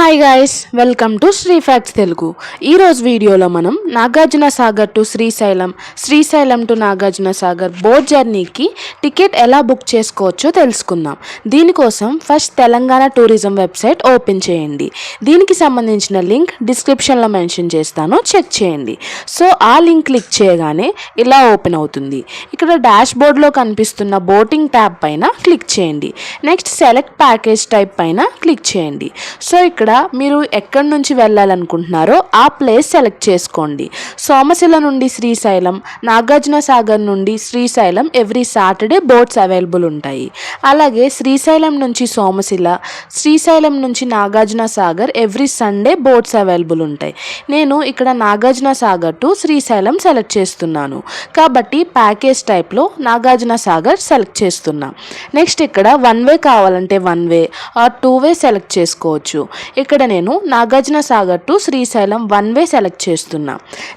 Hi guys, welcome to Sri facts Telugu. ఈరోజు వీడియోలో మనం Nagarjuna Sagar to Srisailam, Srisailam to Nagarjuna Sagar boat జర్నీకి టికెట్ ఎలా బుక్ చేసుకోవచ్చో తెలుసుకుందాం. దీనికోసం first Telangana tourism website open చేయండి. దీనికి సంబంధించిన లింక్ డిస్క్రిప్షన్లో మెన్షన్ చేస్తాను, చెక్ చేయండి. సో ఆ లింక్ క్లిక్ చేయగానే ఇలా ఓపెన్ అవుతుంది. ఇక్కడ డాష్ బోర్డ్లో కనిపిస్తున్న బోటింగ్ ట్యాబ్ పైన క్లిక్ చేయండి. నెక్స్ట్ సెలెక్ట్ ప్యాకేజ్ టైప్ పైన క్లిక్ చేయండి. సో ఇక్కడ మీరు ఎక్కడి నుంచి వెళ్ళాలనుకుంటున్నారో ఆ ప్లేస్ సెలెక్ట్ చేసుకోండి. సోమశిల నుండి శ్రీశైలం, నాగార్జున సాగర్ నుండి Srisailam every Saturday boats available ఉంటాయి. అలాగే శ్రీశైలం నుంచి సోమశిల, శ్రీశైలం నుంచి Nagarjuna Sagar every Sunday boats available ఉంటాయి. నేను ఇక్కడ నాగార్జున సాగర్ టు శ్రీశైలం సెలెక్ట్ చేస్తున్నాను కాబట్టి ప్యాకేజ్ టైప్లో నాగార్జున సాగర్ సెలెక్ట్ చేస్తున్నా. నెక్స్ట్ ఇక్కడ వన్ వే కావాలంటే one way or two way select చేసుకోవచ్చు. ఇక్కడ నేను Nagarjuna Sagar to Srisailam one way select చేస్తున్నా.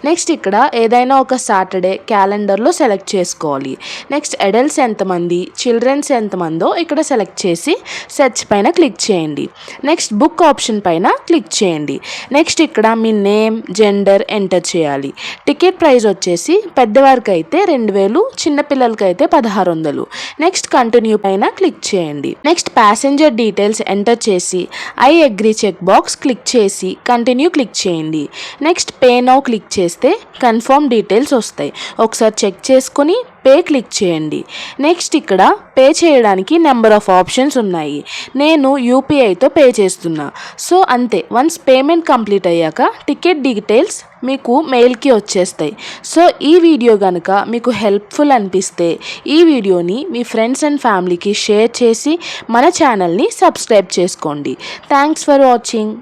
నెక్స్ట్ ఇక్కడ ఏదైనా ఒక సాటర్డే క్యాలెండర్లో సెలెక్ట్ చేసుకోవాలి. నెక్స్ట్ అడల్ట్స్ ఎంతమంది, చిల్డ్రన్స్ ఎంతమందో ఇక్కడ సెలెక్ట్ చేసి సెర్చ్ పైన క్లిక్ చేయండి. నెక్స్ట్ బుక్ ఆప్షన్ పైన క్లిక్ చేయండి. నెక్స్ట్ ఇక్కడ మీ నేమ్, జెండర్ ఎంటర్ చేయాలి. టికెట్ ప్రైస్ వచ్చేసి పెద్దవారికి అయితే 2000, చిన్నపిల్లలకి అయితే 1600. నెక్స్ట్ కంటిన్యూ పైన క్లిక్ చేయండి. నెక్స్ట్ ప్యాసింజర్ డీటెయిల్స్ ఎంటర్ చేసి I agree check box click చేసి కంటిన్యూ క్లిక్ చేయండి. నెక్స్ట్ పే నౌ క్లిక్ చేస్తే కన్ఫర్మ్ డీటెయిల్స్ వస్తాయి. ఒకసారి చెక్ చేసుకుని పే క్లిక్ చేయండి. నెక్స్ట్ ఇక్కడ పే చేయడానికి నెంబర్ ఆఫ్ ఆప్షన్స్ ఉన్నాయి. నేను యూపీఐతో పే చేస్తున్నా. సో అంతే, వన్స్ పేమెంట్ కంప్లీట్ అయ్యాక టికెట్ డీటెయిల్స్ మీకు మెయిల్కి వచ్చేస్తాయి. సో ఈ వీడియో కనుక మీకు హెల్ప్ఫుల్ అనిపిస్తే ఈ వీడియోని మీ ఫ్రెండ్స్ అండ్ ఫ్యామిలీకి షేర్ చేసి మన ఛానల్ని సబ్స్క్రైబ్ చేసుకోండి. Thanks for watching.